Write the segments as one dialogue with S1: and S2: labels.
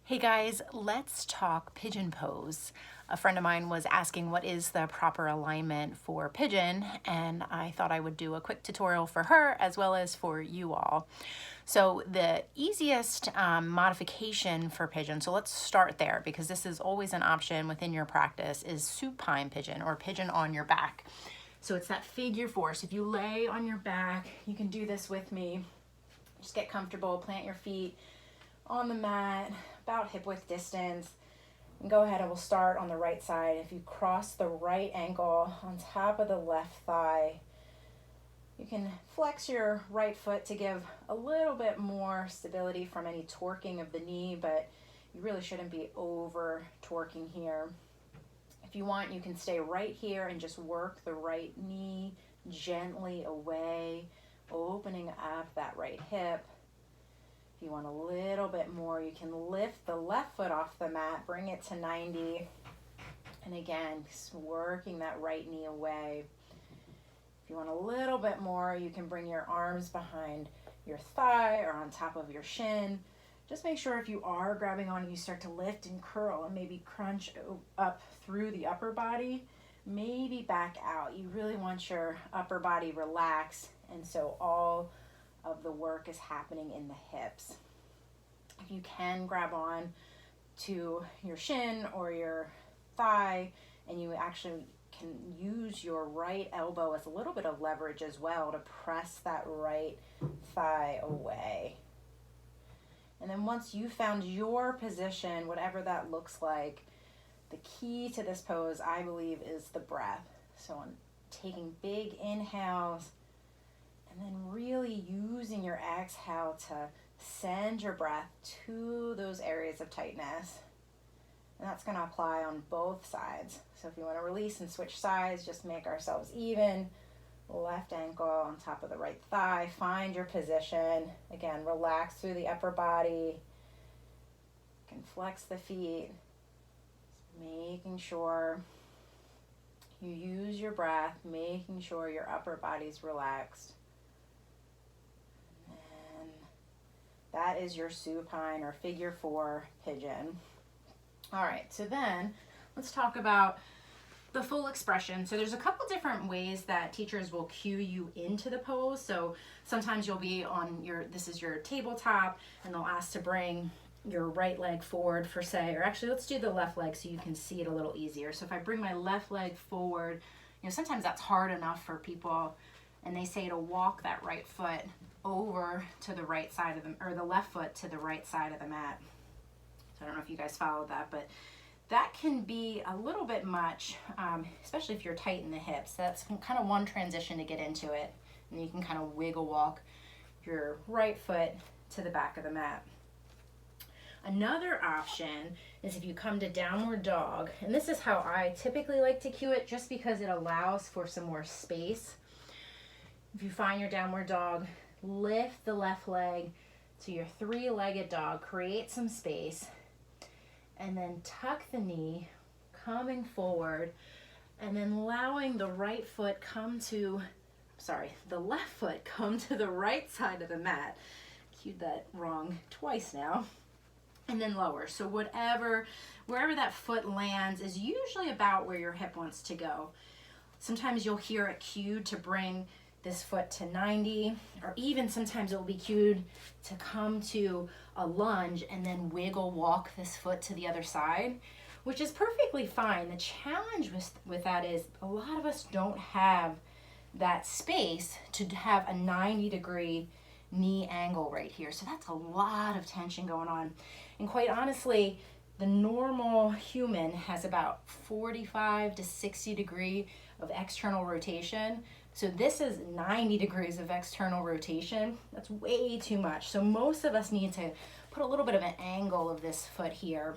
S1: Hey guys, let's talk pigeon pose. A friend of mine was asking what is the proper alignment for pigeon, and I thought I would do a quick tutorial for her as well as for you all. So the easiest modification for pigeon, so let's start there because this is always an option within your practice, is supine pigeon or pigeon on your back. So it's that figure four. So if you lay on your back, you can do this with me. Just get comfortable, plant your feet on the mat, about hip width distance, and go ahead and we'll start on the right side. If you cross the right ankle on top of the left thigh, you can flex your right foot to give a little bit more stability from any torquing of the knee, but you really shouldn't be over torquing here. If you want, you can stay right here and just work the right knee gently away, opening up that right hip. If you want a little bit more, you can lift the left foot off the mat, bring it to 90, and again, just working that right knee away. If you want a little bit more, you can bring your arms behind your thigh or on top of your shin. Just make sure if you are grabbing on, you start to lift and curl and maybe crunch up through the upper body, maybe back out. You really want your upper body relaxed, and so all of the work is happening in the hips. If you can grab on to your shin or your thigh, and you actually can use your right elbow as a little bit of leverage as well to press that right thigh away. And then once you found your position, whatever that looks like, the key to this pose, I believe, is the breath. So I'm taking big inhales and then really using your exhale to send your breath to those areas of tightness. And that's going to apply on both sides. So if you want to release and switch sides, just make ourselves even. Left ankle on top of the right thigh. Find your position. Again, relax through the upper body. You can flex the feet. Just making sure you use your breath, making sure your upper body's relaxed. And that is your supine or figure four pigeon. All right, so then let's talk about the full expression. So there's a couple different ways that teachers will cue you into the pose. So sometimes you'll be on this is your tabletop, and they'll ask to bring your right leg forward for say, or actually let's do the left leg so you can see it a little easier. So if I bring my left leg forward, sometimes that's hard enough for people, and they say to walk that right foot over to the right side of or the left foot to the right side of the mat. So I don't know if you guys followed that, but that can be a little bit much, especially if you're tight in the hips. That's kind of one transition to get into it. And you can kind of wiggle walk your right foot to the back of the mat. Another option is if you come to downward dog, and this is how I typically like to cue it just because it allows for some more space. If you find your downward dog, lift the left leg to your three-legged dog, create some space, and then tuck the knee, coming forward, and then allowing the left foot come to the right side of the mat. Cued that wrong twice now. And then lower. So wherever that foot lands is usually about where your hip wants to go. Sometimes you'll hear it cued to bring this foot to 90, or even sometimes it will be cued to come to a lunge and then wiggle walk this foot to the other side, which is perfectly fine. The challenge with that is a lot of us don't have that space to have a 90-degree knee angle right here. So that's a lot of tension going on. And quite honestly, the normal human has about 45 to 60 degree of external rotation. So this is 90 degrees of external rotation. That's way too much. So most of us need to put a little bit of an angle of this foot here.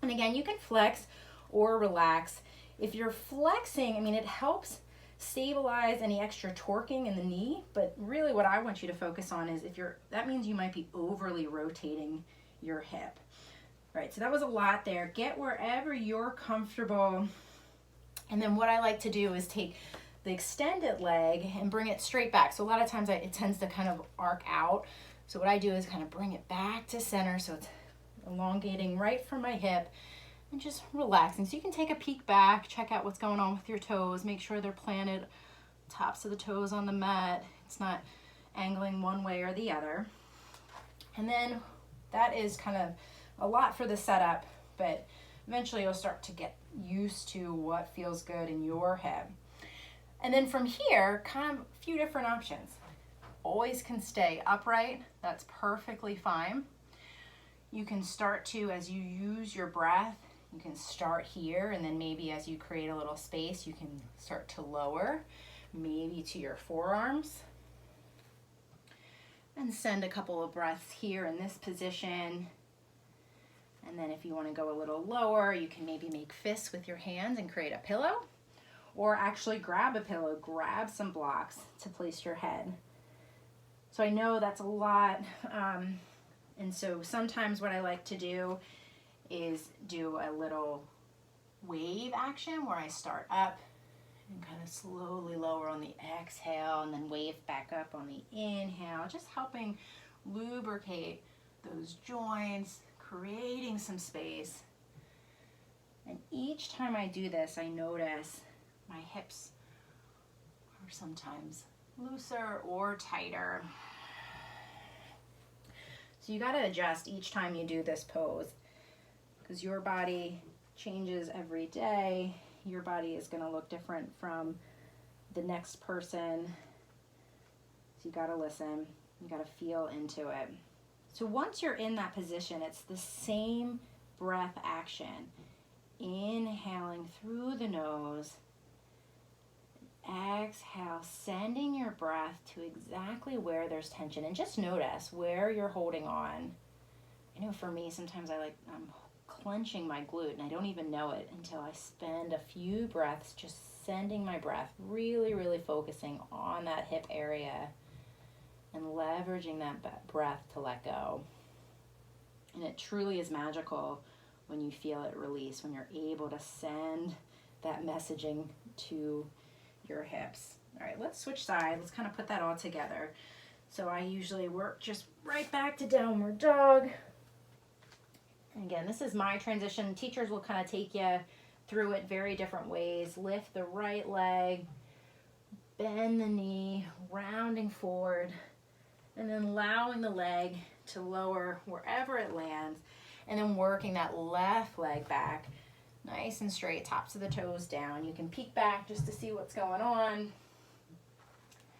S1: And again, you can flex or relax. If you're flexing, it helps stabilize any extra torquing in the knee, but really what I want you to focus on is that means you might be overly rotating your hip. Right, so that was a lot there. Get wherever you're comfortable. And then what I like to do is take the extended leg and bring it straight back. So a lot of times it tends to kind of arc out. So what I do is kind of bring it back to center so it's elongating right from my hip and just relaxing. So you can take a peek back, check out what's going on with your toes, make sure they're planted, tops of the toes on the mat. It's not angling one way or the other. And then that is kind of a lot for the setup, but eventually you'll start to get used to what feels good in your hip. And then from here, kind of a few different options. Always can stay upright, that's perfectly fine. You can start to, as you use your breath, you can start here, and then maybe as you create a little space, you can start to lower, maybe to your forearms. And send a couple of breaths here in this position. And then if you want to go a little lower, you can maybe make fists with your hands and create a pillow, or actually grab a pillow, grab some blocks to place your head. So I know that's a lot, and so sometimes what I like to do is do a little wave action where I start up and kind of slowly lower on the exhale and then wave back up on the inhale, just helping lubricate those joints, creating some space. And each time I do this, I notice my hips are sometimes looser or tighter. So you got to adjust each time you do this pose because your body changes every day. Your body is going to look different from the next person. So you got to listen. You got to feel into it. So once you're in that position, it's the same breath action. Inhaling through the nose. Exhale, sending your breath to exactly where there's tension. And just notice where you're holding on. I know for me, sometimes I'm clenching my glute and I don't even know it until I spend a few breaths just sending my breath, really, really focusing on that hip area and leveraging that breath to let go. And it truly is magical when you feel it release, when you're able to send that messaging to your hips. All right, let's switch sides. Let's kind of put that all together. So I usually work just right back to downward dog. And again, this is my transition. Teachers will kind of take you through it very different ways. Lift the right leg, bend the knee, rounding forward, and then allowing the leg to lower wherever it lands, and then working that left leg back nice and straight, tops of the toes down. You can peek back just to see what's going on.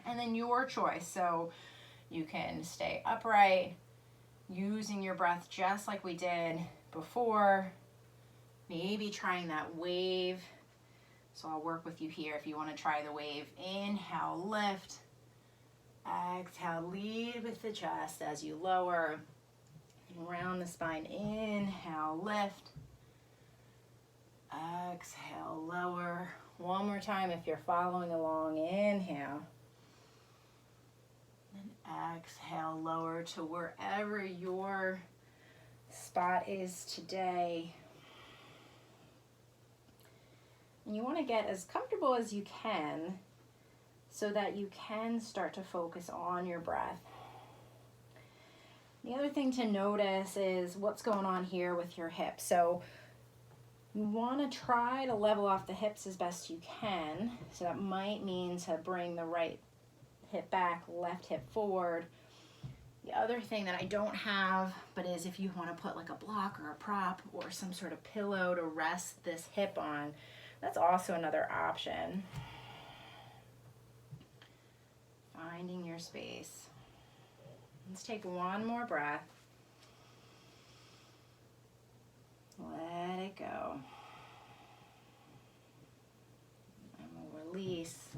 S1: And then your choice. So you can stay upright, using your breath just like we did before. Maybe trying that wave. So I'll work with you here if you want to try the wave. Inhale, lift. Exhale, lead with the chest as you lower. Around the spine. Inhale, lift. Exhale, lower. One more time if you're following along. Inhale. And exhale, lower to wherever your spot is today. And you want to get as comfortable as you can so that you can start to focus on your breath. The other thing to notice is what's going on here with your hips. So you want to try to level off the hips as best you can. So that might mean to bring the right hip back, left hip forward. The other thing that I don't have, but is if you want to put like a block or a prop or some sort of pillow to rest this hip on, that's also another option. Finding your space. Let's take one more breath. Let it go. And we'll release.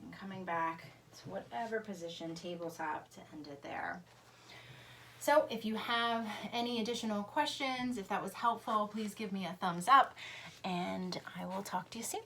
S1: And coming back to whatever position, tabletop, to end it there. So if you have any additional questions, if that was helpful, please give me a thumbs up, and I will talk to you soon.